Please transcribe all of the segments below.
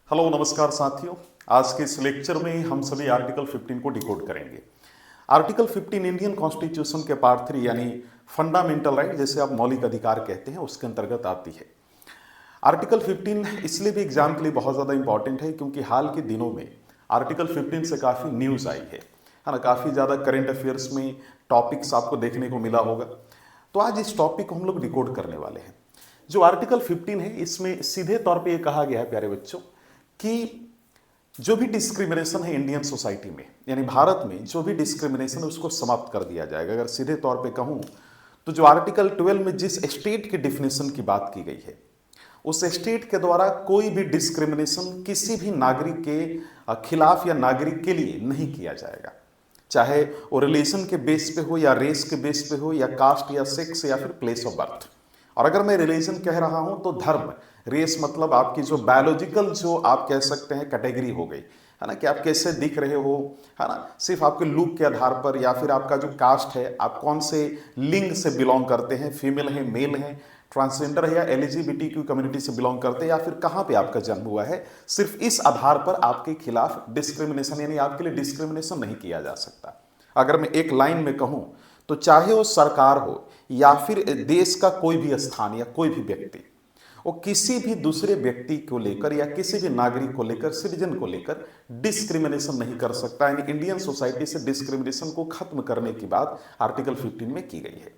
Hello नमस्कार साथियों। आज के इस लेक्चर में हम सभी आर्टिकल 15 को डिकोड करेंगे। आर्टिकल 15 इंडियन कॉन्स्टिट्यूशन के पार्ट 3 यानी फंडामेंटल राइट, जैसे आप मौलिक अधिकार कहते हैं, उसके अंतर्गत आती है। आर्टिकल 15 इसलिए भी एग्जाम के लिए बहुत ज़्यादा इंपॉर्टेंट है क्योंकि हाल के दिनों में आर्टिकल 15 से काफ़ी न्यूज़ आई है ना। काफ़ी ज़्यादा करंट अफेयर्स में टॉपिक्स आपको देखने को मिला होगा। तो आज इस टॉपिक को हम लोग डिकोड करने वाले हैं। जो आर्टिकल 15 है, इसमें सीधे तौर पे ये कहा गया है प्यारे बच्चों कि जो भी डिस्क्रिमिनेशन है इंडियन सोसाइटी में, यानी भारत में जो भी डिस्क्रिमिनेशन है उसको समाप्त कर दिया जाएगा। अगर सीधे तौर पे कहूं तो जो आर्टिकल 12 में जिस स्टेट की डिफिनेशन की बात की गई है, उस स्टेट के द्वारा कोई भी डिस्क्रिमिनेशन किसी भी नागरिक के खिलाफ या नागरिक के लिए नहीं किया जाएगा, चाहे वो रिलीजन के बेस पे हो या रेस के बेस पे हो या कास्ट या सेक्स या फिर प्लेस ऑफ बर्थ। और अगर मैं रिलीजन कह रहा हूं तो धर्म, रेस मतलब आपकी जो बायोलॉजिकल जो आप कह सकते हैं कैटेगरी हो गई, है ना, कि आप कैसे दिख रहे हो, है ना, सिर्फ आपके लुक के आधार पर, या फिर आपका जो कास्ट है, आप कौन से लिंग से बिलोंग करते हैं, फीमेल है, मेल है, ट्रांसजेंडर है या एलजीबीटीक्यू कम्युनिटी से बिलोंग करते हैं, या फिर कहां पे आपका जन्म हुआ है, सिर्फ इस आधार पर आपके खिलाफ डिस्क्रिमिनेशन यानी आपके लिए डिस्क्रिमिनेशन नहीं किया जा सकता। अगर मैं एक लाइन में कहूं तो चाहे वो सरकार हो या फिर देश का कोई भी स्थान या कोई भी व्यक्ति, वो किसी भी दूसरे व्यक्ति को लेकर या किसी भी नागरिक को लेकर, सिटीजन को लेकर डिस्क्रिमिनेशन नहीं कर सकता। यानी इंडियन सोसाइटी से डिस्क्रिमिनेशन को खत्म करने की बात आर्टिकल 15 में की गई है।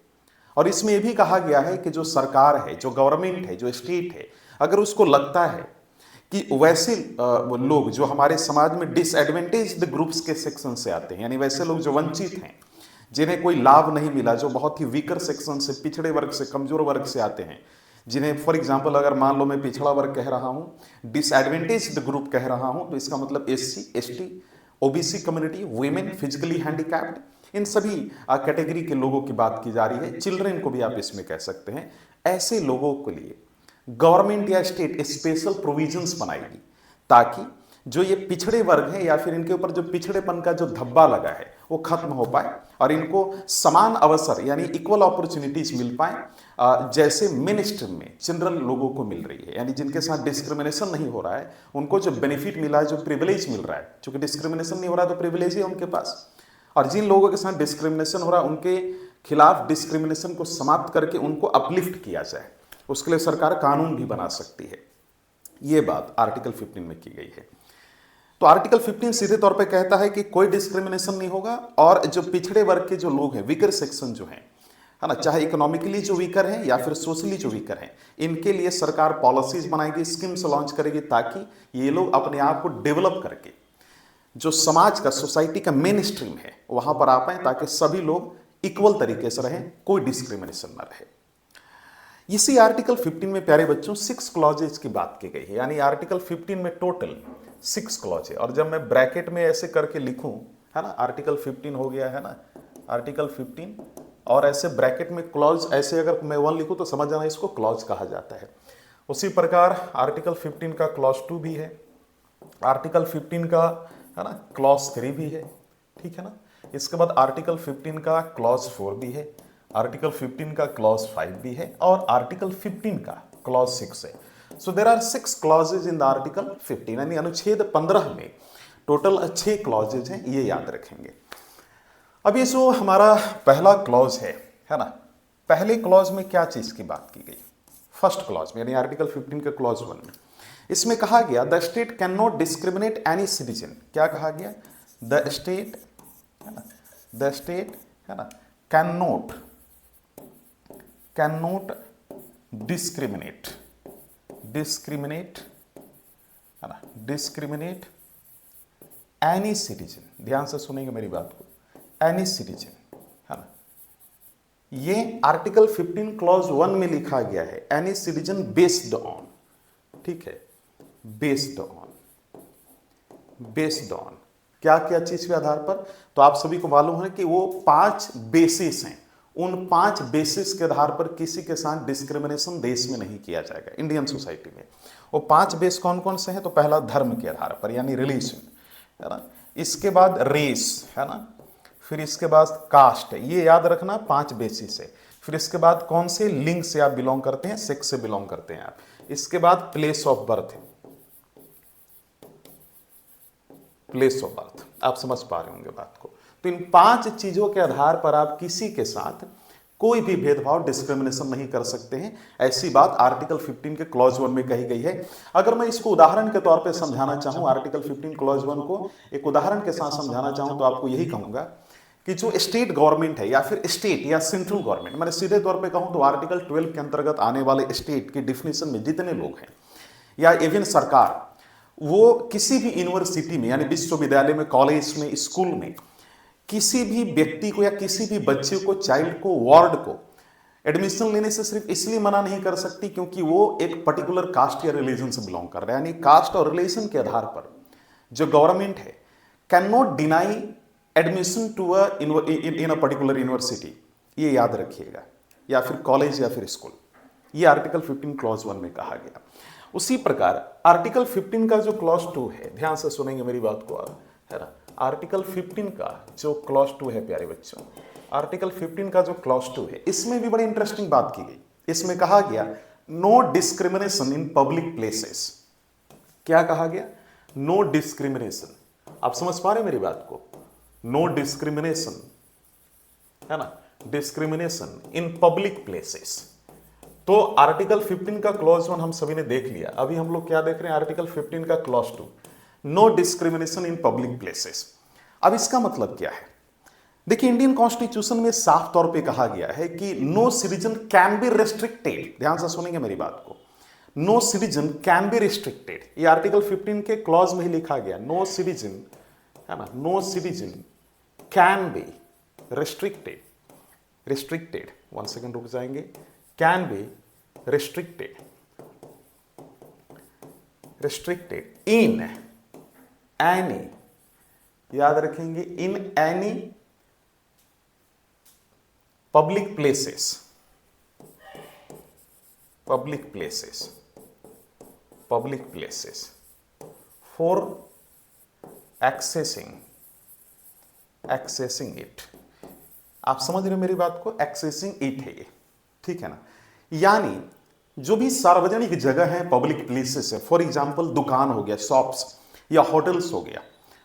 और इसमें यह भी कहा गया है कि जो सरकार है, जो गवर्नमेंट है, जो स्टेट है, अगर उसको लगता है कि वैसे लोग जो हमारे समाज में डिसएडवांटेज्ड ग्रुप्स के सेक्शन से आते हैं, यानी वैसे लोग जो वंचित हैं, जिन्हें कोई लाभ नहीं मिला, जो बहुत ही वीकर सेक्शन से, पिछड़े वर्ग से, कमजोर वर्ग से आते हैं, जिन्हें फॉर एग्जांपल अगर मान लो मैं पिछड़ा वर्ग कह रहा हूं, डिसएडवांटेज्ड ग्रुप कह रहा हूं, तो इसका मतलब SC, ST, OBC community, women, physically handicapped, इन सभी कैटेगरी के लोगों की बात की जा रही है। चिल्ड्रन को भी आप इसमें कह सकते हैं। ऐसे लोगों के लिए गवर्नमेंट या स्टेट स्पेशल प्रोविजंस बनाएगी ताकि जो ये पिछड़े वर्ग हैं या फिर इनके ऊपर जो पिछड़ेपन का जो धब्बा लगा है वो खत्म हो पाए और इनको समान अवसर यानी इक्वल अपॉर्चुनिटीज मिल पाए, जैसे मेन स्ट्रीम में जनरल लोगों को मिल रही है। यानी जिनके साथ डिस्क्रिमिनेशन नहीं हो रहा है उनको जो बेनिफिट मिला है, जो प्रिविलेज मिल रहा है, चूंकि डिस्क्रिमिनेशन नहीं हो रहा है तो प्रिविलेज है उनके पास, और जिन लोगों के साथ डिस्क्रिमिनेशन हो रहा है उनके खिलाफ डिस्क्रिमिनेशन को समाप्त करके उनको अपलिफ्ट किया जाए, उसके लिए सरकार कानून भी बना सकती है। ये बात आर्टिकल 15 में की गई है। तो आर्टिकल 15 सीधे तौर पे कहता है कि कोई डिस्क्रिमिनेशन नहीं होगा और जो पिछड़े वर्ग के जो लोग हैं, वीकर सेक्शन जो हैं, है ना, चाहे इकोनॉमिकली जो वीकर हैं या फिर सोशली जो वीकर हैं, इनके लिए सरकार पॉलिसीज बनाएगी, स्कीम्स लॉन्च करेगी ताकि ये लोग अपने आप को डेवलप करके जो समाज का, सोसाइटी का मेन स्ट्रीम है वहां पर आ पाए, ताकि सभी लोग इक्वल तरीके से रहें, कोई डिस्क्रिमिनेशन न रहे। इसी आर्टिकल 15 में प्यारे बच्चों 6 क्लॉजेज की बात की गई है। यानी आर्टिकल 15 में टोटल 6 क्लॉज है। और जब मैं ब्रैकेट में ऐसे करके लिखूं, है ना, आर्टिकल 15 हो गया, है ना, आर्टिकल 15, और ऐसे ब्रैकेट में क्लॉज, ऐसे अगर मैं 1 लिखूं तो समझ जाना इसको क्लॉज कहा जाता है। उसी प्रकार आर्टिकल 15 का क्लॉज 2 भी है, आर्टिकल 15 का, है ना, क्लॉज 3 भी है, ठीक है ना। इसके बाद आर्टिकल 15 का क्लॉज 4 भी है, आर्टिकल 15 का क्लॉज 5 भी है, और आर्टिकल 15 का क्लॉज 6 है। So there are 6 clauses in the article 15, यानी अनुच्छेद 15 में टोटल 6 क्लॉजेज हैं, ये याद रखेंगे। अब ये जो हमारा पहला क्लॉज है ना, पहले क्लॉज में क्या चीज की बात की गई? फर्स्ट क्लॉज में, यानी आर्टिकल 15 के क्लॉज 1 में इसमें कहा गया the state can not discriminate any citizen. क्या कहा गया? द स्टेट, है ना, द स्टेट, है ना, कैन नॉट डिस्क्रिमिनेट, है ना, डिस्क्रिमिनेट एनी सिटीजन। ध्यान से सुनेंगे मेरी बात को, एनी सिटीजन, है ना। ये आर्टिकल 15 क्लॉज 1 में लिखा गया है, एनी सिटीजन बेस्ड ऑन, ठीक है, बेस्ड ऑन क्या क्या चीज के आधार पर? तो आप सभी को मालूम है कि वो 5 बेसिस हैं। उन 5 बेसिस के आधार पर किसी के साथ डिस्क्रिमिनेशन देश में नहीं किया जाएगा इंडियन सोसाइटी में। वो 5 बेस कौन कौन से हैं? तो पहला धर्म के आधार पर यानी रिलीजन, है ना, इसके बाद रेस, है ना, फिर इसके बाद कास्ट है, ये याद रखना 5 बेसिस है। फिर इसके बाद कौन से लिंग से आप बिलोंग करते हैं, सेक्स से बिलोंग करते हैं आप। इसके बाद प्लेस ऑफ बर्थ है, प्लेस ऑफ बर्थ। आप समझ पा रहे होंगे बात को। तो इन 5 चीजों के आधार पर आप किसी के साथ कोई भी भेदभाव, डिस्क्रिमिनेशन नहीं कर सकते हैं। ऐसी बात आर्टिकल 15 के क्लॉज 1 में कही गई है। अगर मैं इसको उदाहरण के तौर पे समझाना चाहूं, आर्टिकल 15 क्लॉज 1 को एक उदाहरण के साथ समझाना चाहूं, तो आपको यही कहूंगा कि जो स्टेट गवर्नमेंट है या फिर स्टेट या सेंट्रल गवर्नमेंट, मैंने सीधे तौर पे कहूं तो आर्टिकल 12 के अंतर्गत आने वाले स्टेट की डिफिनेशन में जितने लोग हैं या इवन सरकार, वो किसी भी यूनिवर्सिटी में यानी विश्वविद्यालय में, कॉलेज में, स्कूल में किसी भी व्यक्ति को या किसी भी बच्चे को, चाइल्ड को, वार्ड को एडमिशन लेने से सिर्फ इसलिए मना नहीं कर सकती क्योंकि वो एक पर्टिकुलर कास्ट या रिलीजन से बिलोंग कर रहा है। यानी कास्ट और रिलीजन के आधार पर जो गवर्नमेंट है can not deny admission to in a particular university, ये याद रखिएगा, या फिर कॉलेज या फिर स्कूल। ये आर्टिकल 15 क्लॉज 1 में कहा गया। उसी प्रकार आर्टिकल 15 का जो क्लॉज 2 है, ध्यान से सुनेंगे मेरी बात को आप, है ना। आर्टिकल 15 का जो क्लॉज 2 है प्यारे बच्चों, आर्टिकल 15 का जो क्लॉज 2 है, इसमें भी बड़ी इंटरेस्टिंग बात की गई। इसमें कहा गया no discrimination in public places. क्या कहा गया? No discrimination. आप समझ पा रहे मेरी बात को? नो डिस्क्रिमिनेशन, है ना, डिस्क्रिमिनेशन इन पब्लिक प्लेसेस। तो आर्टिकल 15 का क्लॉज 1 हम सभी ने देख लिया। अभी हम लोग क्या देख रहे हैं? आर्टिकल 15 का clause 2, no discrimination in public places. अब इसका मतलब क्या है? देखिए, इंडियन कॉन्स्टिट्यूशन में साफ तौर पे कहा गया है कि no citizen can be restricted. ध्यान से सुनेंगे मेरी बात को। No citizen can be restricted, ये आर्टिकल 15 के क्लॉज में ही लिखा गया। नो सिटीजन, है ना, no citizen can be restricted, restricted, 1 second रुक जाएंगे, can be restricted in any, याद रखेंगे, in any public places for accessing it। आप समझ रहे हो मेरी बात को? accessing it है ये, ठीक है ना। यानी जो भी सार्वजनिक जगह है, पब्लिक प्लेसेस है, फॉर एग्जांपल दुकान हो गया, शॉप्स या होटल्स हो गया,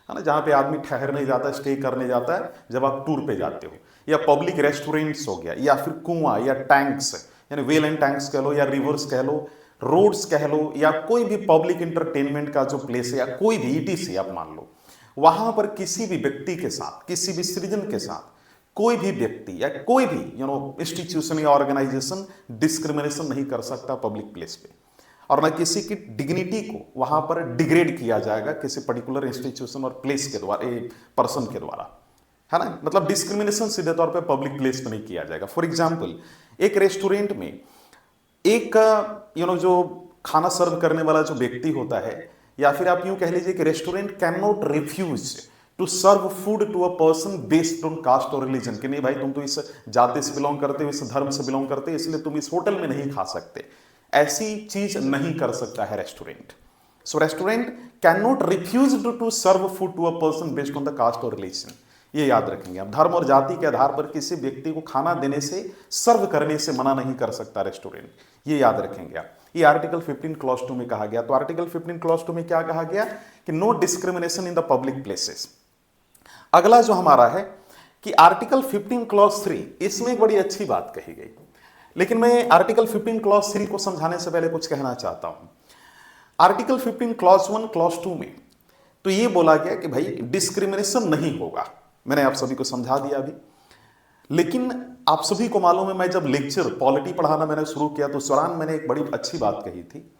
है ना, जहां पे आदमी ठहरने जाता है, स्टे करने जाता है जब आप टूर पे जाते हो, या पब्लिक रेस्टोरेंट्स हो गया, या फिर कुआं या टैंक्स, यानी वेल एंड टैंक्स कह लो, या रिवर्स कह लो, रोड्स कह लो, या कोई भी पब्लिक इंटरटेनमेंट का जो प्लेस है, या कोई भी ETC आप मान लो, वहां पर किसी भी व्यक्ति के साथ, किसी भी सिटीजन के साथ कोई भी व्यक्ति या कोई भी इंस्टीट्यूशन या ऑर्गेनाइजेशन डिस्क्रिमिनेशन नहीं कर सकता पब्लिक प्लेस पे, और न किसी की डिग्निटी को वहां पर डिग्रेड किया जाएगा किसी पर्टिकुलर इंस्टीट्यूशन और प्लेस के द्वारा, पर्सन के द्वारा, है ना। मतलब डिस्क्रिमिनेशन सीधे तौर पे पब्लिक प्लेस पे नहीं किया जाएगा। फॉर एग्जांपल, एक रेस्टोरेंट में एक जो खाना सर्व करने वाला जो व्यक्ति होता है, या फिर आप यूं कह लीजिए कि restaurant can not refuse to serve food to a person based on caste और रिलीजन, कि नहीं भाई तुम तो इस जाति से बिलोंग करते हो, इस धर्म से बिलोंग करते हो, इसलिए तुम इस होटल में नहीं खा सकते। ऐसी चीज नहीं कर सकता है restaurant. So restaurant can not refuse to serve food to a person based on the caste और रिलीजन। ये याद रखेंगे आप। धर्म और जाति के आधार पर किसी व्यक्ति को खाना देने से, सर्व करने से मना नहीं कर सकता रेस्टोरेंट। ये याद रखेंगे आप। ये आर्टिकल 15 क्लॉज 2 में कहा गया। तो आर्टिकल 15 क्लॉज 2 में क्या कहा गया कि no discrimination in the public places. अगला जो हमारा है कि आर्टिकल 15 क्लॉज 3, इसमें एक बड़ी अच्छी बात कही गई, लेकिन मैं आर्टिकल 15 क्लॉज 3 को समझाने से पहले कुछ कहना चाहता हूं। आर्टिकल 15 क्लॉज 1 क्लॉज 2 में तो ये बोला गया कि भाई डिस्क्रिमिनेशन नहीं होगा। मैंने आप सभी को समझा दिया अभी, लेकिन आप सभी को मालूम है, मैं जब लेक्चर पॉलिटी पढ़ाना मैंने शुरू किया तो उस दौरान मैंने एक बड़ी अच्छी बात कही थी।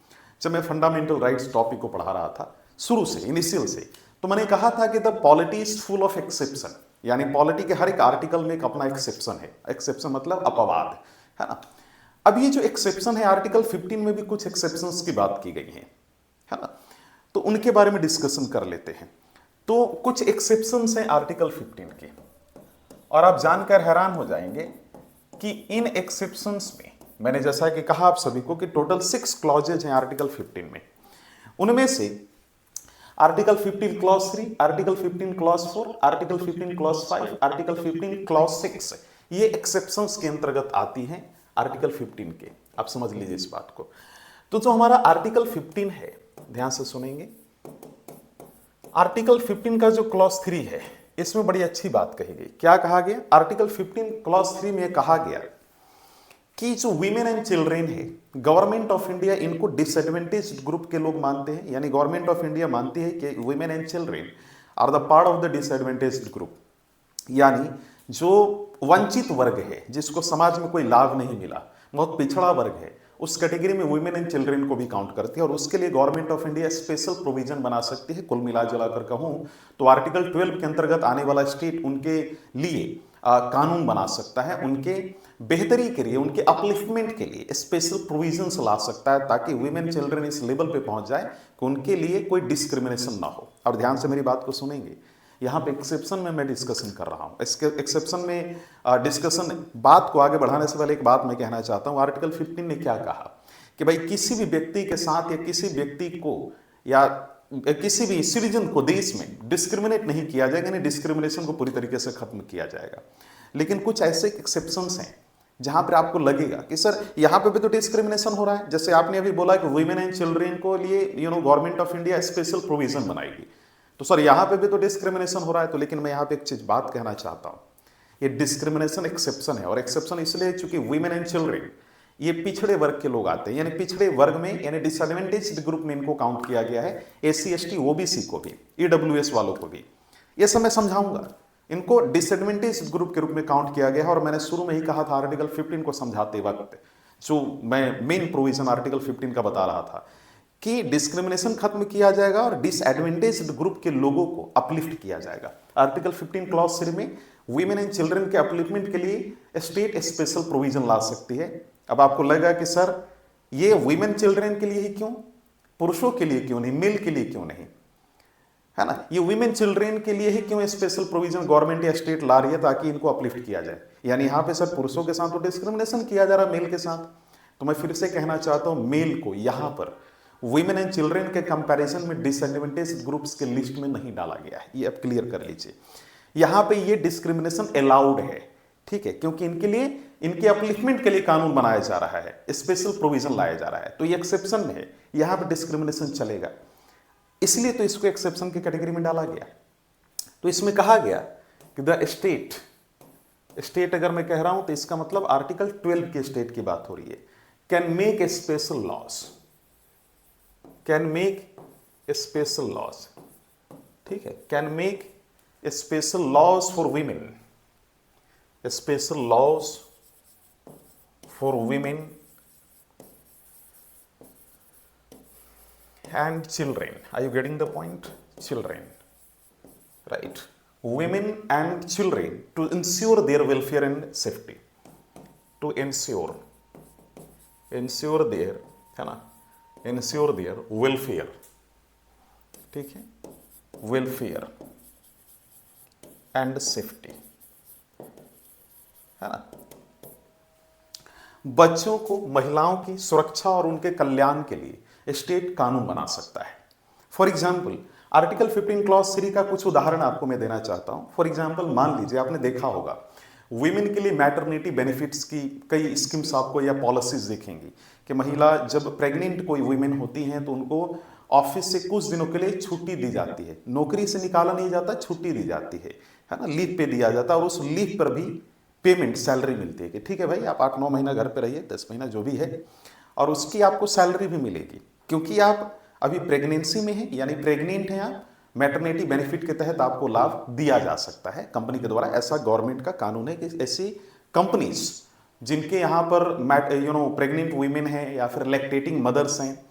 जब मैं फंडामेंटल राइट्स टॉपिक को पढ़ा रहा था शुरू से, इनिशियल से, तो मैंने कहा था कि the polity is full of exception, यानी पॉलिटी के हर एक आर्टिकल में एक अपना एक्सेप्शन है। एक्सेप्शन मतलब अपवाद, है ना। अब ये जो एक्सेप्शन है, आर्टिकल 15 में भी कुछ एक्सेप्शंस की बात की गई है ना, तो उनके बारे में डिस्कशन कर लेते हैं। तो कुछ एक्सेप्शंस हैं आर्टिकल 15 के, और आप जानकर हैरान हो जाएंगे कि इन एक्सेप्शंस में, मैंने जैसा कि कहा आप सभी को कि टोटल 6 क्लॉजेज हैं आर्टिकल 15 में। उनमें से article 15 clause 3, article 15 clause 4, article 15 clause 5, article 15 clause 6, ये एक्सेप्शंस के अंतर्गत आती हैं आर्टिकल 15 के। आप समझ लीजिए इस बात को। तो जो हमारा आर्टिकल 15 है, ध्यान से सुनेंगे, आर्टिकल 15 का जो क्लॉज 3 है इसमें बड़ी अच्छी बात कही गई। क्या कहा गया? आर्टिकल 15 क्लॉज 3 में कहा गया कि जो वीमेन एंड चिल्ड्रेन है, गवर्नमेंट ऑफ इंडिया इनको डिसएडवांटेज्ड ग्रुप के लोग मानते हैं, यानी गवर्नमेंट ऑफ इंडिया मानती है कि women and children are the part of the disadvantaged group, यानी जो वंचित वर्ग है, जिसको समाज में कोई लाभ नहीं मिला, बहुत पिछड़ा वर्ग है, उस कैटेगरी में वुमेन एंड चिल्ड्रेन को भी काउंट करती है और उसके लिए government of India special provision बना सकती है। कुल मिला जुलाकर कहूं तो आर्टिकल 12 के अंतर्गत आने वाला स्टेट उनके लिए कानून बना सकता है, उनके बेहतरी के लिए, उनके अपलिफ्टमेंट के लिए स्पेशल प्रोविजंस ला सकता है, ताकि वुमेन चिल्ड्रन इस लेवल पे पहुंच जाए कि उनके लिए कोई डिस्क्रिमिनेशन ना हो। और ध्यान से मेरी बात को सुनेंगे, यहाँ पे एक्सेप्शन में मैं डिस्कशन कर रहा हूँ। इसके एक्सेप्शन में डिस्कशन, बात को आगे बढ़ाने से पहले एक बात मैं कहना चाहता हूँ। आर्टिकल 15 ने क्या कहा कि भाई किसी भी व्यक्ति के साथ या किसी व्यक्ति को या किसी भी सिटीजन को देश में डिस्क्रिमिनेट नहीं किया जाएगा, यानी डिस्क्रिमिनेशन को पूरी तरीके से खत्म किया जाएगा। लेकिन कुछ ऐसे एक्सेप्शंस हैं जहां पर आपको लगेगा कि सर यहाँ पे भी तो डिस्क्रिमिनेशन हो रहा है। जैसे आपने अभी बोला कि वुमेन एंड चिल्ड्रेन को लिए government of India special provision बनाएगी, तो सर यहाँ पे भी तो डिस्क्रिमिनेशन हो रहा है। तो लेकिन मैं यहाँ पे एक चीज बात कहना चाहता हूँ, ये डिस्क्रिमिनेशन एक्सेप्शन है, और एक्सेप्शन इसलिए चूंकि वुमेन एंड चिल्ड्रेन ये पिछड़े वर्ग के लोग आते हैं, यानी पिछड़े वर्ग में, यानी डिसएडवांटेज्ड ग्रुप में इनको काउंट किया गया है, एससी एसटी ओबीसी को भी, ईडब्ल्यूएस वालों को भी। ये सब मैं समझाऊंगा, इनको डिसएडवांटेज्ड ग्रुप के रूप में काउंट किया गया है। और मैंने शुरू में ही कहा था आर्टिकल 15 को समझाते वक्त, जो मैं मेन प्रोविजन आर्टिकल 15 का बता रहा था कि डिस्क्रिमिनेशन खत्म किया जाएगा और डिसएडवांटेज्ड ग्रुप के लोगों को अपलिफ्ट किया जाएगा। आर्टिकल 15 क्लॉज 3 में वीमेन एंड चिल्ड्रन के अपलिफ्टमेंट के लिए स्टेट स्पेशल प्रोविजन ला सकती है। अब आपको लगेगा कि सर ये वीमेन चिल्ड्रन के लिए ही क्यों, पुरुषों के लिए क्यों नहीं, मेल के लिए क्यों नहीं, है ना? ये वीमेन चिल्ड्रन के लिए ही क्यों स्पेशल प्रोविजन गवर्नमेंट या स्टेट ला रही है, ताकि इनको अपलिफ्ट किया जाए। यानी यहाँ पे सर पुरुषों के साथ तो डिस्क्रिमिनेशन किया जा रहा है मेल के साथ। तो मैं फिर से कहना चाहता हूँ, मेल को यहाँ पर वुमेन एंड चिल्ड्रन के कंपैरिजन में डिसएडवांटेज्ड ग्रुप्स के लिस्ट में नहीं डाला गया है, ये आप क्लियर कर लीजिए। यहाँ पे ये डिस्क्रिमिनेशन अलाउड है, ठीक है, क्योंकि इनके लिए, इनके अपलिफ्टमेंट के लिए कानून बनाया जा रहा है, स्पेशल प्रोविजन लाया जा रहा है। तो ये एक्सेप्शन में है, यहाँ पे डिस्क्रिमिनेशन चलेगा, इसलिए तो इसको एक्सेप्शन की कैटेगरी में डाला गया। तो इसमें कहा गया कि द स्टेट अगर मैं कह रहा हूं तो इसका मतलब आर्टिकल 12 के स्टेट की बात हो रही है, can make a special laws, can make a special laws, ठीक है, can make a special laws for women, special laws for women and children. Are you getting the point? Children, right? Women and children, to ensure their welfare and safety, to ensure their, है ना, ensure their welfare, ठीक है, welfare and safety, है ना, बच्चों को, महिलाओं की सुरक्षा और उनके कल्याण के लिए स्टेट कानून बना सकता है। फॉर एग्जाम्पल आर्टिकल 15 क्लॉज 3 का कुछ उदाहरण आपको मैं देना चाहता हूं। फॉर एग्जाम्पल मान लीजिए आपने देखा होगा वुमेन के लिए मैटरनिटी बेनिफिट्स की कई स्कीम्स आपको या पॉलिसीज दिखेंगी कि महिला जब प्रेग्नेंट कोई वुमेन होती हैं तो उनको ऑफिस से कुछ दिनों के लिए छुट्टी दी जाती है, नौकरी से निकाला नहीं जाता, छुट्टी दी जाती है ना, लीव पे दिया जाता है, और उस लीव पर भी पेमेंट, सैलरी मिलती है कि ठीक है भाई आप 8-9 महीना घर पे रहिए, 10 महीना जो भी है, और उसकी आपको सैलरी भी मिलेगी क्योंकि आप अभी प्रेगनेंसी में हैं, यानी प्रेग्नेंट हैं आप। मैटरनिटी बेनिफिट के तहत आपको लाभ दिया जा सकता है कंपनी के द्वारा, ऐसा गवर्नमेंट का कानून है कि ऐसी कंपनीज जिनके यहाँ पर प्रेग्नेंट वीमेन हैं या फिर लैक्टेटिंग मदर्स हैं,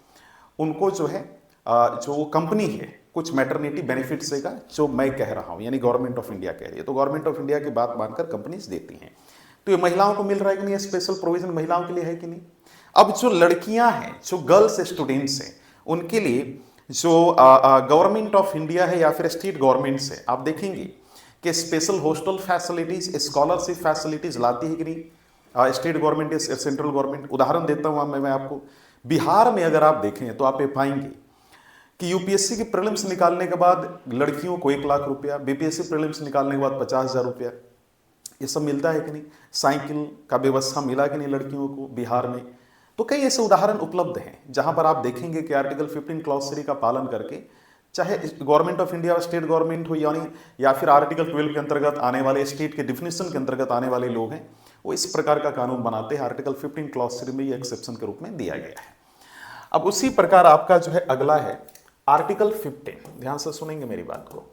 उनको जो है जो कंपनी है कुछ मैटरनिटी बेनिफिट्स देगा, जो मैं कह रहा हूँ, यानी गवर्नमेंट ऑफ इंडिया कह रही है, तो गवर्नमेंट ऑफ इंडिया की बात मानकर कंपनीज देती हैं। तो ये महिलाओं को मिल रहा है कि नहीं, स्पेशल प्रोविजन महिलाओं के लिए है कि नहीं। अब जो लड़कियां हैं, जो गर्ल्स स्टूडेंट्स हैं, उनके लिए जो गवर्नमेंट ऑफ इंडिया है या फिर स्टेट गवर्नमेंट से आप देखेंगे कि special hostel facilities, scholarship facilities लाती है कि नहीं स्टेट गवर्नमेंट या सेंट्रल गवर्नमेंट। उदाहरण देता हूं मैं आपको, बिहार में अगर आप देखें तो आप ये पाएंगे कि यूपीएससी की प्रीलिम्स निकालने के बाद लड़कियों को 1 लाख रुपया, बीपीएससी प्रीलिम्स निकालने के बाद 50,000 रुपया, ये सब मिलता है कि नहीं। साइकिल का व्यवस्था मिला कि नहीं लड़कियों को बिहार में। तो कई ऐसे उदाहरण उपलब्ध हैं जहां पर आप देखेंगे कि आर्टिकल 15 क्लॉज 3 का पालन करके चाहे government of India state government हो यानी या फिर आर्टिकल 12 के अंतर्गत आने वाले स्टेट के डिफिनेशन के अंतर्गत आने वाले लोग हैं, वो इस प्रकार का कानून बनाते हैं। आर्टिकल 15 क्लॉज 3 में ये एक्सेप्शन के रूप में दिया गया है। अब उसी प्रकार आपका जो है अगला है आर्टिकल 15, ध्यान से सुनेंगे मेरी बात को।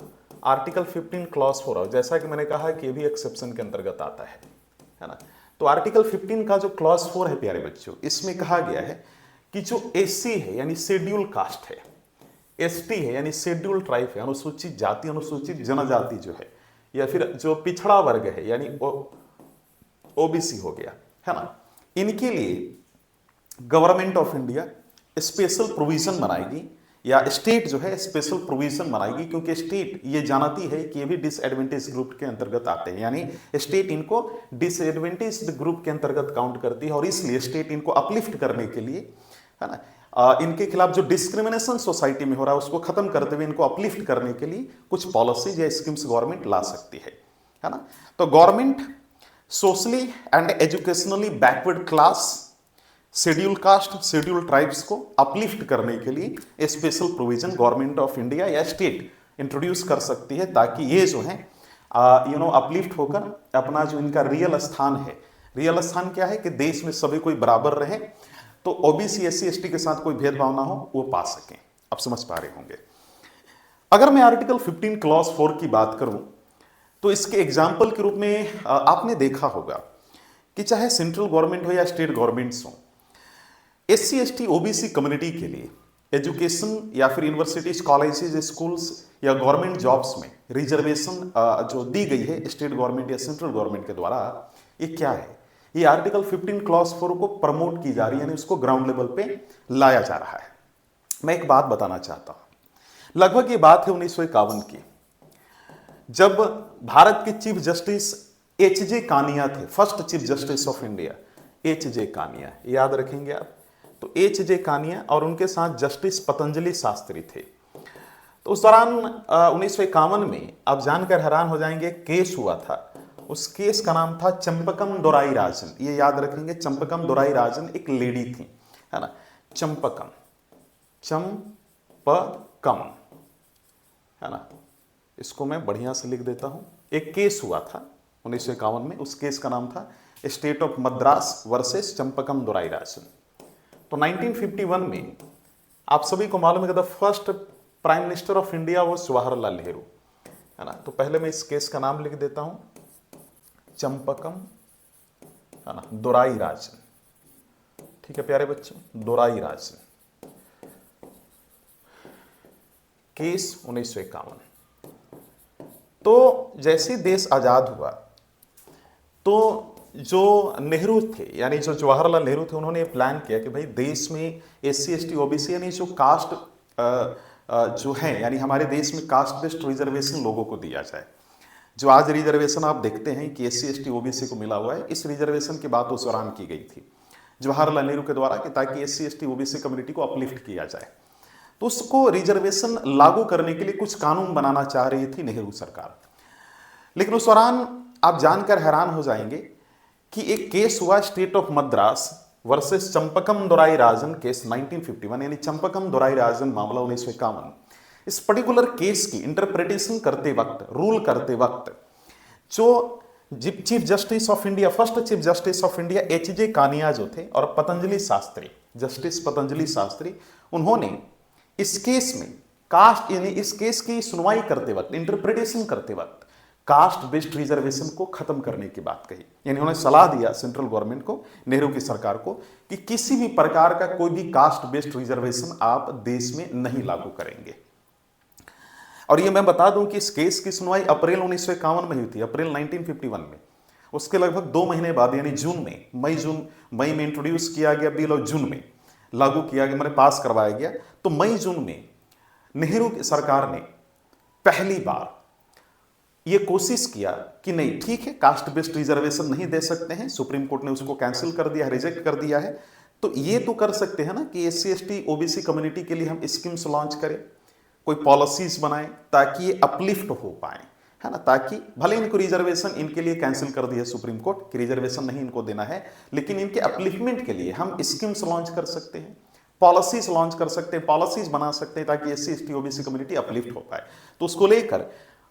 आर्टिकल 15 क्लॉज 4, जैसा कि मैंने कहा कि ये भी एक्सेप्शन के अंतर्गत आता है ना। तो आर्टिकल 15 का जो क्लॉज 4 है प्यारे बच्चों, इसमें कहा गया है कि जो एससी है यानी शेड्यूल कास्ट है, एसटी है यानी शेड्यूल ट्राइब है, अनुसूचित जाति अनुसूचित जनजाति जो है, या फिर जो पिछड़ा वर्ग है यानी ओबीसी हो गया है ना, इनके लिए government of India special provision बनाएगी या स्टेट जो है स्पेशल प्रोविजन बनाएगी, क्योंकि स्टेट ये जानती है कि ये भी डिसएडवांटेज ग्रुप के अंतर्गत आते हैं, यानी स्टेट इनको डिसएडवांटेज ग्रुप के अंतर्गत काउंट करती है और इसलिए स्टेट इनको अपलिफ्ट करने के लिए, है ना, इनके खिलाफ जो डिस्क्रिमिनेशन सोसाइटी में हो रहा है उसको खत्म करते हुए इनको अपलिफ्ट करने के लिए कुछ पॉलिसीज या स्कीम्स गवर्नमेंट ला सकती है ना। तो government socially and educationally backward class, schedule caste, schedule tribes को अपलिफ्ट करने के लिए special provision government of India या स्टेट इंट्रोड्यूस कर सकती है, ताकि ये जो है अपलिफ्ट होकर अपना जो इनका रियल स्थान है, रियल स्थान क्या है कि देश में सभी कोई बराबर रहे, तो ओबीसी एससी एसटी के साथ कोई भेदभाव ना हो, वो पा सकें। आप समझ पा रहे होंगे। अगर मैं आर्टिकल 15 क्लॉज 4 की बात करूं तो इसके एग्जाम्पल के रूप में आपने देखा होगा कि चाहे सेंट्रल गवर्नमेंट हो या स्टेट गवर्नमेंट्स हो, एससी एसटी ओबीसी कम्युनिटी के लिए एजुकेशन या फिर यूनिवर्सिटीज कॉलेजेस स्कूल्स या गवर्नमेंट जॉब्स में रिजर्वेशन जो दी गई है स्टेट गवर्नमेंट या सेंट्रल गवर्नमेंट के द्वारा, ये क्या है? ये आर्टिकल 15 क्लॉज 4 को प्रमोट की जा रही है, यानी उसको ग्राउंड लेवल पे लाया जा रहा है। मैं एक बात बताना चाहता हूं, लगभग ये बात है 1951 की, जब भारत के चीफ जस्टिस एच.जे. कानिया थे, first chief justice of India HJ. Kania, याद रखेंगे आप। तो एच.जे. कानिया और उनके साथ जस्टिस पतंजलि शास्त्री थे। तो उस दौरान 1951 में आप जानकर हैरान हो जाएंगे, केस हुआ था। उस केस का नाम था चंपकम दोराई राजन, ये याद रखेंगे। चंपकम दोराई राजन एक लेडी थी, है ना, चंपकम है ना, इसको मैं बढ़िया से लिख देता हूं। एक केस हुआ था 1951 में, उस केस का नाम था state of Madras versus Champakam Dorairajan. तो 1951 में आप सभी को मालूम है कि the first prime minister of India वो जवाहरलाल नेहरू, है ना। तो पहले मैं इस केस का नाम लिख देता हूं, चंपकम, है ना, दोराई राजन। ठीक है प्यारे बच्चों, दोराई राजन, केस 1951। तो जैसे देश आजाद हुआ तो जो नेहरू थे यानी जो जवाहरलाल नेहरू थे, उन्होंने प्लान किया कि भाई देश में एससी एसटी ओबीसी यानी जो कास्ट जो है, यानी हमारे देश में कास्ट बेस्ड रिजर्वेशन लोगों को दिया जाए। जो आज रिजर्वेशन आप देखते हैं कि एससी एसटी ओबीसी को मिला हुआ है, इस रिजर्वेशन की बात उस दौरान की गई थी जवाहरलाल नेहरू के द्वारा, कि ताकि एससी एसटी ओबीसी कम्युनिटी को अपलिफ्ट किया जाए। तो उसको रिजर्वेशन लागू करने के लिए कुछ कानून बनाना चाह रही थी नेहरू सरकार। लेकिन उस दौरान आप जानकर हैरान हो जाएंगे कि एक केस हुआ state of Madras versus Champakam Dorai Rajan, case 1951, यानी चंपकम दोराई राजन मामला 1951। इस पर्टिकुलर केस की इंटरप्रिटेशन करते वक्त, रूल करते वक्त, जो chief justice of India, first chief justice of India HJ. Kania जो थे और पतंजलि शास्त्री, जस्टिस पतंजलि शास्त्री, उन्होंने इस केस में कास्ट यानी इस केस की सुनवाई करते वक्त, इंटरप्रिटेशन करते वक्त कास्ट बेस्ड रिजर्वेशन को खत्म करने की बात कही। यानी उन्होंने सलाह दिया सेंट्रल गवर्नमेंट को, नेहरू की सरकार को, कि किसी भी प्रकार का कोई भी कास्ट बेस्ड रिजर्वेशन आप देश में नहीं लागू करेंगे। और ये मैं बता दूं कि इस केस की सुनवाई अप्रैल 1951 में हुई थी, अप्रैल 1951 में। उसके लगभग 2 महीने बाद यानी जून में, मई में इंट्रोड्यूस किया गया बिल और जून में लागू किया गया, मैंने पास करवाया गया। तो मई जून में नेहरू की सरकार ने पहली बार ये कोशिश किया कि नहीं ठीक है, कास्ट बेस्ड रिजर्वेशन नहीं दे सकते हैं, सुप्रीम कोर्ट ने उसको कैंसिल कर दिया, रिजेक्ट कर दिया है। तो ये तो कर सकते हैं ना कि एससी एसटी ओबीसी कम्युनिटी के लिए हम स्कीम्स लॉन्च करें, कोई पॉलिसीज बनाएं ताकि ये अपलिफ्ट हो पाए, है ना, ताकि भले इनको रिजर्वेशन इनके लिए कैंसिल कर दिया सुप्रीम कोर्ट कि रिजर्वेशन नहीं इनको देना है, लेकिन इनके अपलिफ्टमेंट के लिए हम स्कीम्स लॉन्च कर सकते हैं। पॉलिसीज लॉन्च कर सकते हैं, पॉलिसीज बना सकते हैं ताकि SC ST OBC community uplift हो पाए। तो उसको लेकर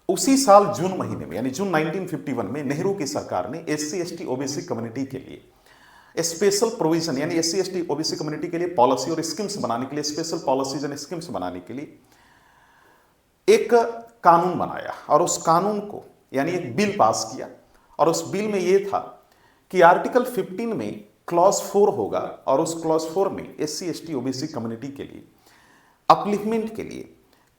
उसी साल जून महीने में यानी जून 1951 में नेहरू की सरकार ने एससी एसटी ओबीसी कम्युनिटी के लिए स्पेशल प्रोविजन यानी एससी एसटी ओबीसी कम्युनिटी के लिए पॉलिसी और स्कीम्स बनाने के लिए, स्पेशल पॉलिसीज एंड स्कीम्स बनाने के लिए एक कानून बनाया और उस कानून को यानी एक बिल पास किया। और उस बिल में यह था कि आर्टिकल 15 में क्लॉज 4 होगा और उस क्लॉज 4 में एससी एसटी ओबीसी कम्युनिटी के लिए अपलिफ्टमेंट के लिए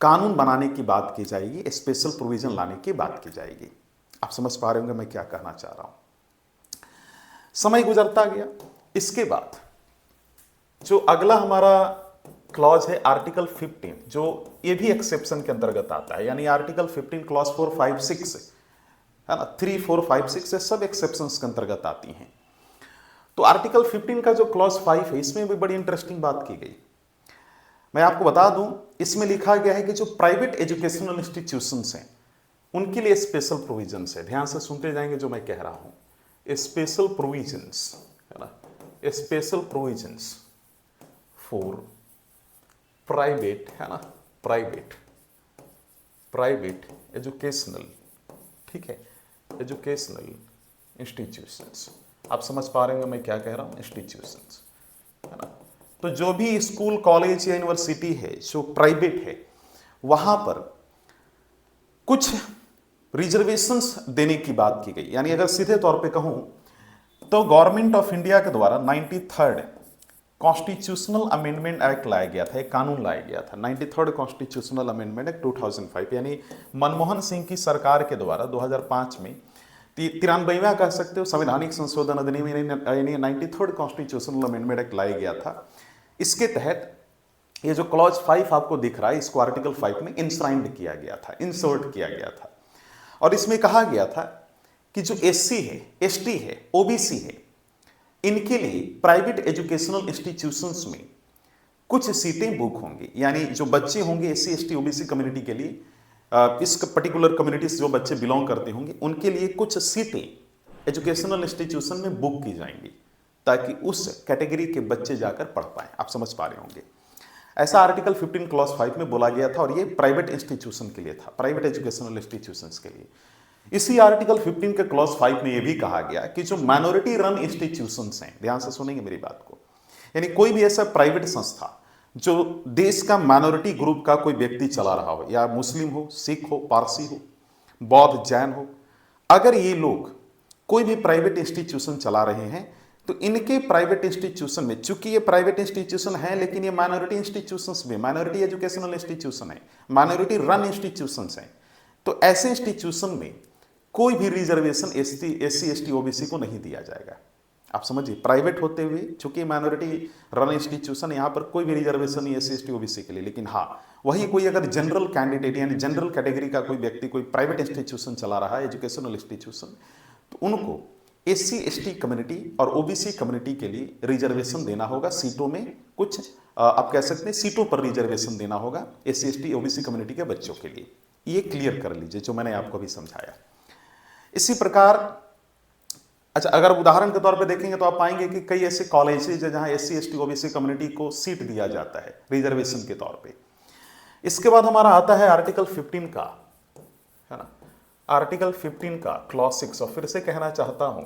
कानून बनाने की बात की जाएगी, स्पेशल प्रोविजन लाने की बात की जाएगी। आप समझ पा रहे होंगे मैं क्या कहना चाह रहा हूं। समय गुजरता गया। इसके बाद जो अगला हमारा क्लॉज है आर्टिकल 15, जो ये भी एक्सेप्शन के अंतर्गत आता है, यानी आर्टिकल 15 क्लॉज 4, 5, 6 है ना, 3, 4, 5, 6 सब एक्सेप्शंस के अंतर्गत आती हैं। तो आर्टिकल 15 का जो क्लॉज 5 है इसमें भी बड़ी इंटरेस्टिंग बात की गई। मैं आपको बता दूं, इसमें लिखा गया है कि जो प्राइवेट एजुकेशनल इंस्टीट्यूशंस हैं उनके लिए स्पेशल प्रोविजंस है। ध्यान से सुनते जाएंगे जो मैं कह रहा हूं। स्पेशल प्रोविजंस है ना, स्पेशल प्रोविजंस फॉर प्राइवेट है ना, प्राइवेट एजुकेशनल, ठीक है, एजुकेशनल इंस्टीट्यूशंस। आप समझ पा रहे होंगे मैं क्या कह रहा हूं, इंस्टीट्यूशंस है ना। तो जो भी स्कूल कॉलेज या यूनिवर्सिटी है जो प्राइवेट है वहां पर कुछ रिजर्वेशंस देने की बात की गई। यानी अगर सीधे तौर पे कहूं तो गवर्नमेंट ऑफ इंडिया के द्वारा 93rd कॉन्स्टिट्यूशनल अमेंडमेंट एक्ट लाया गया था, एक कानून लाया गया था, 93rd कॉन्स्टिट्यूशनल अमेंडमेंट एक्ट 2005, यानी मनमोहन सिंह की सरकार के द्वारा 2005 में 93वां कह सकते हो संवैधानिक संशोधन अधिनियम यानी 93rd कॉन्स्टिट्यूशनल अमेंडमेंट एक्ट लाया गया था। इसके तहत ये जो क्लॉज 5 आपको दिख रहा है इसको आर्टिकल 5 में इंश्राइंड किया गया था, इंसर्ट किया गया था। और इसमें कहा गया था कि जो एससी है, एसटी है, ओबीसी है, इनके लिए प्राइवेट एजुकेशनल इंस्टीट्यूशंस में कुछ सीटें बुक होंगी। यानी जो बच्चे होंगे एससी एसटी ओबीसी कम्युनिटी के लिए, इस पर्टिकुलर कम्युनिटी से जो बच्चे बिलोंग करते होंगे उनके लिए कुछ सीटें एजुकेशनल इंस्टीट्यूशन में बुक की जाएंगी ताकि उस कैटेगरी के बच्चे जाकर पढ़ पाएं। आप समझ पा रहे होंगे। ऐसा आर्टिकल 15 क्लॉज 5 में बोला गया था और ये प्राइवेट इंस्टीट्यूशन के लिए था, प्राइवेट एजुकेशनल इंस्टीट्यूशंस के लिए। इसी आर्टिकल 15 के क्लॉज 5 में यह भी कहा गया कि जो माइनॉरिटी रन इंस्टीट्यूशंस हैं, ध्यान से सुनेंगे मेरी बात को, यानी कोई भी ऐसा प्राइवेट संस्था जो देश का माइनॉरिटी ग्रुप का कोई व्यक्ति चला रहा हो, या मुस्लिम हो, सिख हो, पारसी हो, बौद्ध, जैन हो, अगर ये लोग कोई भी प्राइवेट इंस्टीट्यूशन चला रहे हैं तो इनके प्राइवेट इंस्टीट्यूशन में, चूंकि ये प्राइवेट इंस्टीट्यूशन है लेकिन ये माइनॉरिटी इंस्टीट्यूशंस में, माइनॉरिटी एजुकेशनल इंस्टीट्यूशन है, माइनॉरिटी रन इंस्टीट्यूशंस हैं, तो ऐसे इंस्टीट्यूशन में कोई भी रिजर्वेशन एससी एसटी ओबीसी को नहीं दिया जाएगा। आप समझिए, प्राइवेट होते हुए चूंकि माइनॉरिटी रन इंस्टीट्यूशन, यहां पर कोई भी रिजर्वेशन नहीं एससी एसटी ओबीसी के लिए। लेकिन हाँ, वही कोई अगर जनरल कैंडिडेट यानी जनरल कैटेगरी का कोई व्यक्ति कोई प्राइवेट इंस्टीट्यूशन चला रहा है, एजुकेशनल इंस्टीट्यूशन, तो उनको एससी एसटी कम्युनिटी और ओबीसी कम्युनिटी के लिए रिजर्वेशन देना होगा। सीटों में कुछ आप कह सकते हैं सीटों पर रिजर्वेशन देना होगा एससी एसटी ओबीसी कम्युनिटी के बच्चों के लिए। ये क्लियर कर लीजिए जो मैंने आपको अभी समझाया। इसी प्रकार अच्छा, अगर उदाहरण के तौर पे देखेंगे तो आप पाएंगे कि कई ऐसे कॉलेजेस हैं जहां एससी एसटी ओबीसी कम्युनिटी को सीट दिया जाता है रिजर्वेशन के तौर पे। इसके बाद हमारा आता है आर्टिकल 15 का, है ना, आर्टिकल 15 का क्लॉज 6। और फिर से कहना चाहता हूं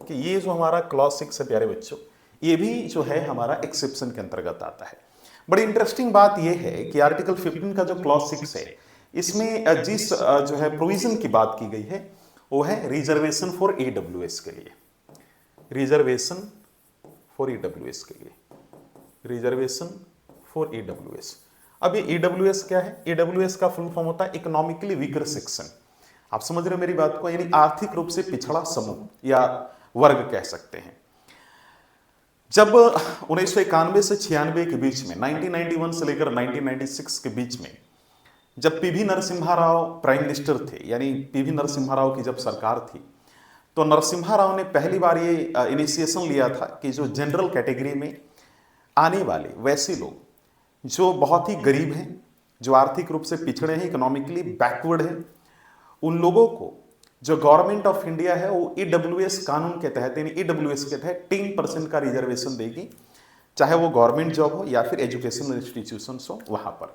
कि ये जो हमारा क्लॉज 6 है प्यारे बच्चों, ये भी जो है हमारा एक्सेप्शन के अंतर्गत आता है। बड़ी इंटरेस्टिंग बात यह है कि आर्टिकल 15 का जो क्लॉज 6 है इसमें जिस जो है प्रोविजन की बात की गई है वो है रिजर्वेशन फॉर ईडब्ल्यूएस के लिए, रिजर्वेशन फॉर ईडब्ल्यूएस के लिए, रिजर्वेशन फॉर ईडब्ल्यूएस। अब ये ईडब्ल्यूएस क्या है? ईडब्ल्यूएस का फुल फॉर्म होता है इकोनॉमिकली वीकर सेक्शन। आप समझ रहे हो मेरी बात को, यानी आर्थिक रूप से पिछड़ा समूह या वर्ग कह सकते हैं। जब 1991 से 96 के बीच में, 1991 से लेकर 1996 के बीच में, जब PV Narasimha Rao prime minister थे, यानी पीवी नरसिम्हा राव की जब सरकार थी, तो नरसिम्हा राव ने पहली बार ये इनिशिएशन लिया था कि जो जनरल कैटेगरी में आने वाले वैसे लोग जो बहुत ही गरीब हैं, जो आर्थिक रूप से पिछड़े हैं, इकोनॉमिकली बैकवर्ड हैं, उन लोगों को जो गवर्नमेंट ऑफ इंडिया है वो ईडब्ल्यूएस कानून के तहत, यानी ईडब्ल्यूएस के तहत 10% का रिजर्वेशन देगी चाहे वो गवर्नमेंट जॉब हो या फिर एजुकेशनल इंस्टीट्यूशंस हो वहाँ पर।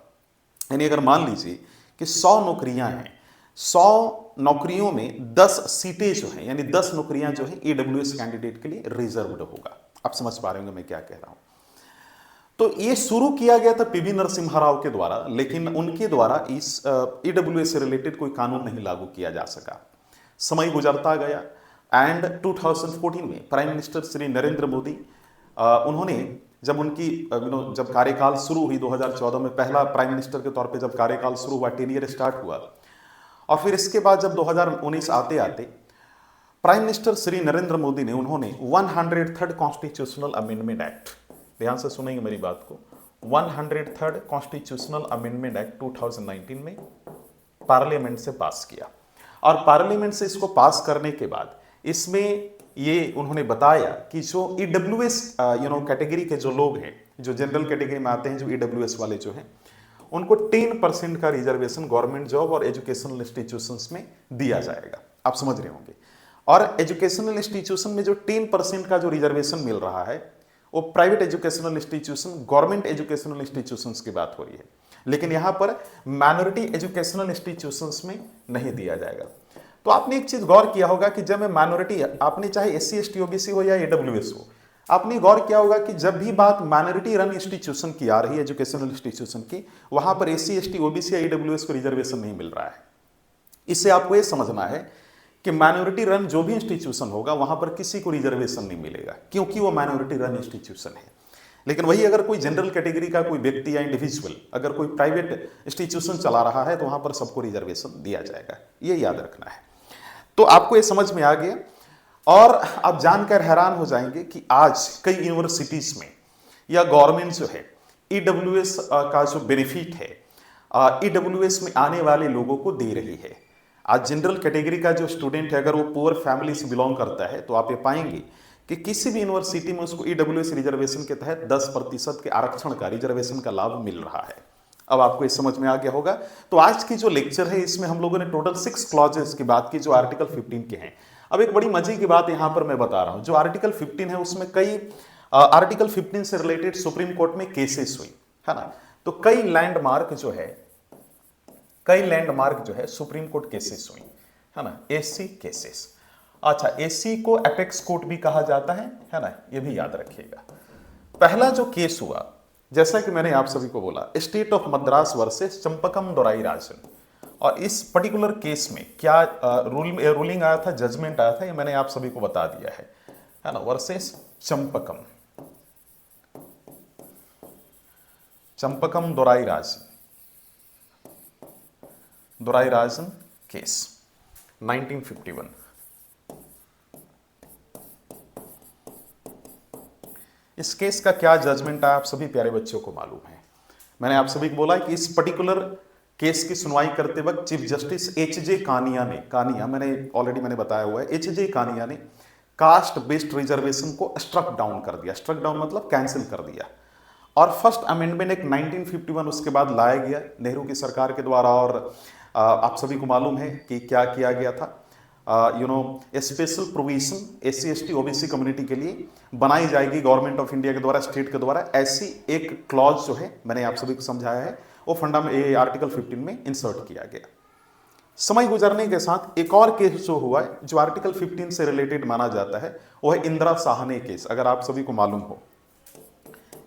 यानी अगर मान लीजिए कि 100 नौकरियां हैं, 100 नौकरियों में 10 सीटें जो हैं, यानी 10 नौकरियां जो हैं ईडब्ल्यूएस कैंडिडेट के लिए रिजर्व्ड होगा। आप समझ पा रहे होंगे मैं क्या कह रहा हूं। तो ये शुरू किया गया था पीवी नरसिम्हा राव के द्वारा, लेकिन उनके द्वारा इस ईडब्ल्यूएस से रिलेटेड कोई कानून नहीं लागू किया जा सका। समय गुजरता गया एंड 2014 में प्राइम मिनिस्टर श्री नरेंद्र मोदी उन्होंने जब उनकी जब कार्यकाल शुरू हुई 2014 में, पहला प्राइम मिनिस्टर के तौर पे जब कार्यकाल शुरू हुआ, टेनियर स्टार्ट हुआ, और फिर इसके बाद जब 2019 आते आते प्राइम मिनिस्टर श्री नरेंद्र मोदी ने उन्होंने 103rd कॉन्स्टिट्यूशनल अमेंडमेंट एक्ट, ध्यान से सुनेंगे मेरी बात को, 103rd कॉन्स्टिट्यूशनल अमेंडमेंट एक्ट 2019 में पार्लियामेंट से पास किया। और पार्लियामेंट से इसको पास करने के बाद इसमें ये उन्होंने बताया कि जो ईडब्ल्यूएस कैटेगरी के जो लोग हैं, जो जनरल कैटेगरी में आते हैं, जो ईडब्ल्यूएस वाले जो हैं, उनको 10% का रिजर्वेशन गवर्नमेंट जॉब और एजुकेशनल इंस्टीट्यूशंस में दिया जाएगा। आप समझ रहे होंगे। और एजुकेशनल इंस्टीट्यूशन में जो 10% का जो रिजर्वेशन मिल रहा है वो private educational institution, government educational institutions की बात हो रही है, लेकिन यहां पर माइनॉरिटी एजुकेशनल इंस्टीट्यूशंस में नहीं दिया जाएगा। तो आपने एक चीज गौर किया होगा कि जब मैं माइनॉरिटी, आपने चाहे एससी एसटी ओबीसी हो या ईडब्ल्यूएस हो, आपने गौर किया होगा कि जब भी बात माइनॉरिटी रन इंस्टीट्यूशन की आ रही है, एजुकेशनल इंस्टीट्यूशन की, वहां पर एससी एसटी ओबीसी या ईडब्ल्यूएस को रिजर्वेशन नहीं मिल रहा है। इससे आपको यह समझना है कि माइनॉरिटी रन जो भी इंस्टीट्यूशन होगा वहां पर किसी को रिजर्वेशन नहीं मिलेगा, क्योंकि वो माइनॉरिटी रन इंस्टीट्यूशन है। लेकिन वही अगर कोई जनरल कैटेगरी का कोई व्यक्ति या इंडिविजुअल अगर कोई प्राइवेट इंस्टीट्यूशन चला रहा है तो वहां पर सबको रिजर्वेशन दिया जाएगा, ये याद रखना है। तो आपको ये समझ में आ गया। और आप जानकर हैरान हो जाएंगे कि आज कई यूनिवर्सिटीज में या गवर्नमेंट जो है ईडब्ल्यूएस का जो बेनिफिट है ईडब्ल्यूएस में आने वाले लोगों को दे रही है। आज जनरल कैटेगरी का जो स्टूडेंट है, अगर वो पुअर फैमिली से बिलोंग करता है, तो आप ये पाएंगे कि किसी भी यूनिवर्सिटी में उसको ईडब्ल्यूएस रिजर्वेशन के तहत 10% के आरक्षण का, रिजर्वेशन का लाभ मिल रहा है। अब आपको इस समझ में आ गया होगा। तो आज की जो लेक्चर है इसमें हम लोगों ने टोटल 6 क्लॉजेस की बात की जो आर्टिकल 15 के हैं। अब एक बड़ी मजे की बात यहां पर मैं बता रहा हूं, जो आर्टिकल 15 है उसमें कई आर्टिकल 15 से रिलेटेड सुप्रीम कोर्ट में केसेस हुई है ना। तो कई लैंडमार्क जो है सुप्रीम कोर्ट केसेस हुई है ना, एससी केसेस। अच्छा, एससी को एपेक्स कोर्ट भी कहा जाता है ना, ये भी याद रखिएगा। पहला जो केस हुआ, जैसा कि मैंने आप सभी को बोला, state of Madras versus Champakam Dorairajan, और इस पर्टिकुलर केस में क्या रूलिंग आया था, जजमेंट आया था, ये मैंने आप सभी को बता दिया है ना, वर्सेस चंपकम दोराई राजन केस 1951। इस केस का क्या जजमेंट आया आप सभी प्यारे बच्चों को मालूम है। मैंने आप सभी को बोला कि इस पर्टिकुलर केस की सुनवाई करते वक्त चीफ जस्टिस एच.जे. कानिया मैंने बताया हुआ है, एच.जे. कानिया ने कास्ट बेस्ड रिजर्वेशन को स्ट्रक डाउन कर दिया। स्ट्रक डाउन मतलब कैंसिल कर दिया। और फर्स्ट अमेंडमेंट एक 1951 उसके बाद लाया गया नेहरू की सरकार के द्वारा। और आप सभी को मालूम है कि क्या किया गया था, special provision SC ST OBC community के लिए बनाई जाएगी गवर्नमेंट ऑफ इंडिया के द्वारा, स्टेट के द्वारा। ऐसी एक क्लॉज जो है मैंने आप सभी को समझाया है, वो आर्टिकल 15 में इंसर्ट किया गया। समय गुजरने के साथ एक और केस जो हुआ है जो आर्टिकल 15 से रिलेटेड माना जाता है, वो है इंदिरा साहनी केस। अगर आप सभी को मालूम हो,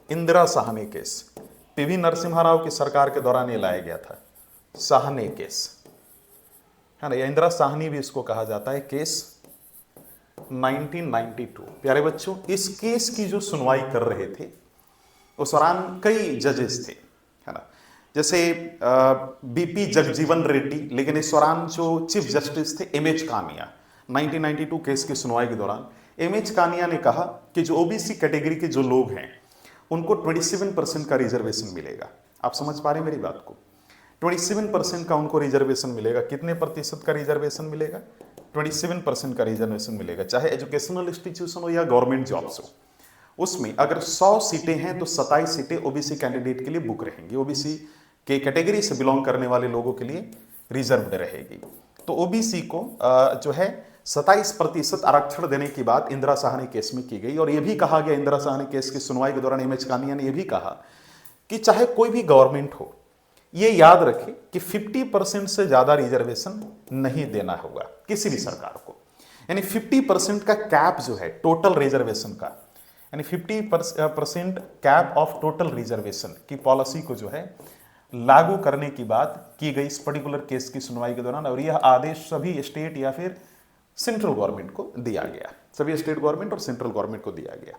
इंदिरा साहनी केस पीवी नरसिम्हा राव की सरकार के दौरान ये लाया गया था। साहनी केस है ना, या इंदिरा साहनी भी इसको कहा जाता है, केस 1992। प्यारे बच्चों, इस केस की जो सुनवाई कर रहे थे उस दौरान कई जजेस थे है ना, जैसे बीपी जगजीवन रेड्डी, लेकिन इस दौरान जो चीफ जस्टिस थे एम.एच. कानिया, 1992 केस की सुनवाई के दौरान एम.एच. कानिया ने कहा कि जो ओबीसी कैटेगरी के जो लोग हैं उनको 27% का रिजर्वेशन मिलेगा। आप समझ पा रहे हैं मेरी बात को, 27% का उनको रिजर्वेशन मिलेगा। कितने प्रतिशत का रिजर्वेशन मिलेगा? 27% का रिजर्वेशन मिलेगा, चाहे एजुकेशनल इंस्टीट्यूशन हो या गवर्नमेंट जॉब्स हो। उसमें अगर 100 सीटें हैं तो 27 सीटें ओबीसी कैंडिडेट के लिए बुक रहेंगी, ओबीसी के कैटेगरी से बिलोंग करने वाले लोगों के लिए रिजर्व्ड रहेगी। तो ओबीसी को जो है 27% आरक्षण देने की बात इंदिरा साहनी केस में की गई और यह भी कहा गया इंदिरा साहनी केस की सुनवाई के दौरान एमएच कानिया ने यह भी कहा कि चाहे कोई भी गवर्नमेंट हो, ये याद रखे कि 50% से ज्यादा रिजर्वेशन नहीं देना होगा किसी भी सरकार को। यानी 50% का कैप जो है टोटल रिजर्वेशन का, यानी 50% कैप ऑफ टोटल रिजर्वेशन की पॉलिसी को जो है लागू करने की बात की गई इस पर्टिकुलर केस की सुनवाई के दौरान, और यह आदेश सभी स्टेट या फिर सेंट्रल गवर्नमेंट को दिया गया, सभी स्टेट गवर्नमेंट और सेंट्रल गवर्नमेंट को दिया गया।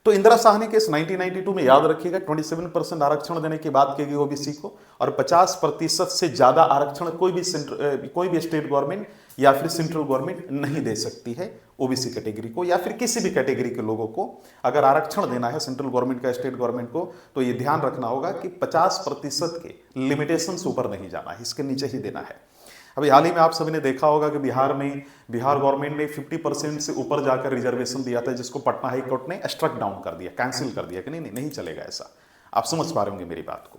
तो इंदिरा साहनी केस 1992 में याद रखिएगा 27% आरक्षण देने की बात की गई ओबीसी को, और 50% से ज्यादा आरक्षण कोई भी स्टेट गवर्नमेंट या फिर सेंट्रल गवर्नमेंट नहीं दे सकती है ओबीसी कैटेगरी को या फिर किसी भी कैटेगरी के लोगों को। अगर आरक्षण देना है सेंट्रल गवर्नमेंट का स्टेट गवर्नमेंट को तो ये ध्यान रखना होगा कि 50% के लिमिटेशन से ऊपर नहीं जाना है, इसके नीचे ही देना है। अभी हाल ही में आप सभी ने देखा होगा कि बिहार गवर्नमेंट ने 50% से ऊपर जाकर रिजर्वेशन दिया था, जिसको पटना हाई कोर्ट ने स्ट्रक डाउन कर दिया, कैंसिल कर दिया कि नहीं चलेगा ऐसा। आप समझ पा रहे होंगे मेरी बात को।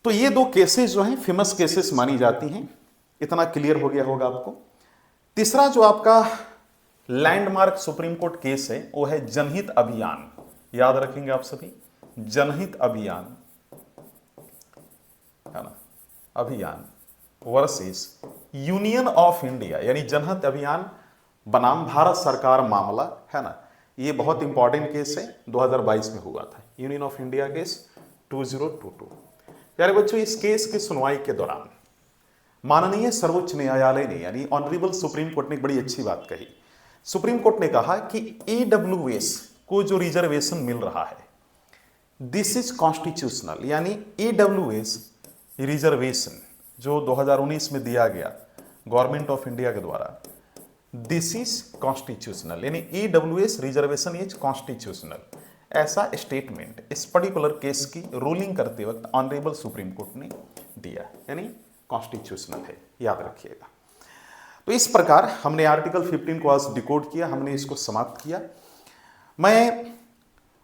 तो ये दो केसेस जो हैं फेमस केसेस मानी जाती हैं, इतना क्लियर हो गया होगा आपको। तीसरा जो आपका लैंडमार्क सुप्रीम कोर्ट केस है वो है जनहित अभियान। याद रखेंगे आप सभी, जनहित अभियान है ना, अभियान वर्सेस यूनियन ऑफ इंडिया, यानी जनहित अभियान बनाम भारत सरकार मामला है ना। ये बहुत इंपॉर्टेंट केस है, 2022 में हुआ था, यूनियन ऑफ इंडिया केस 2022। यार बच्चों, इस केस की सुनवाई के दौरान माननीय सर्वोच्च न्यायालय ने यानी ऑनरेबल सुप्रीम कोर्ट ने एक बड़ी अच्छी बात कही। सुप्रीम कोर्ट ने कहा कि ईडब्ल्यूएस को जो रिजर्वेशन मिल रहा है दिस इज कॉन्स्टिट्यूशनल, यानी ईडब्ल्यूएस रिजर्वेशन जो 2019 में दिया गया गवर्नमेंट ऑफ इंडिया के द्वारा, दिस इज कॉन्स्टिट्यूशनल, यानी ईडब्ल्यूएस रिजर्वेशन इज कॉन्स्टिट्यूशनल। ऐसा स्टेटमेंट इस पर्टिकुलर केस की रूलिंग करते वक्त ऑनरेबल सुप्रीम कोर्ट ने दिया, यानी कॉन्स्टिट्यूशनल है, याद रखिएगा। तो इस प्रकार हमने आर्टिकल 15 को आज डिकोड किया, हमने इसको समाप्त किया। मैं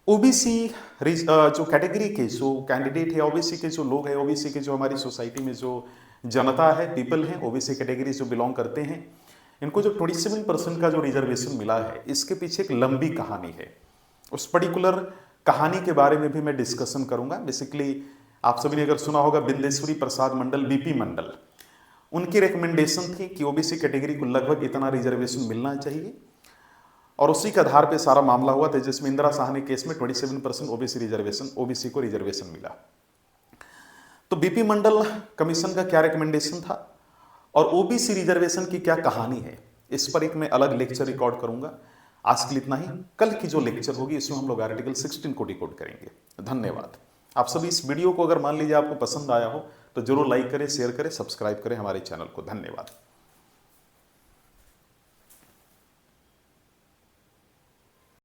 ओबीसी जो कैटेगरी के जो कैंडिडेट है, ओबीसी के जो लोग हैं, ओबीसी के जो हमारी सोसाइटी में जो जनता है, पीपल हैं, ओबीसी कैटेगरी जो बिलोंग करते हैं, इनको जो 27% का जो रिजर्वेशन मिला है, इसके पीछे एक लंबी कहानी है। उस पर्टिकुलर कहानी के बारे में भी मैं डिस्कशन करूंगा। बेसिकली आप सभी ने अगर सुना होगा बिंदेश्वरी प्रसाद मंडल, बीपी मंडल, उनकी रिकमेंडेशन थी कि ओबीसी कैटेगरी को लगभग इतना रिजर्वेशन मिलना चाहिए, और उसी के आधार पे सारा मामला हुआ था, जिसमें इंदिरा साहनी केस में 27% ओबीसी को रिजर्वेशन मिला। तो बीपी मंडल कमीशन का क्या रिकमेंडेशन था और ओबीसी रिजर्वेशन की क्या कहानी है, इस पर एक मैं अलग लेक्चर रिकॉर्ड करूंगा। आज के लिए इतना ही। कल की जो लेक्चर होगी इसमें हम लोग आर्टिकल 16 को डिकोड करेंगे। धन्यवाद। आप सभी इस वीडियो को अगर मान लीजिए आपको पसंद आया हो तो जरूर लाइक करें, शेयर करें, सब्सक्राइब करें हमारे चैनल को। धन्यवाद।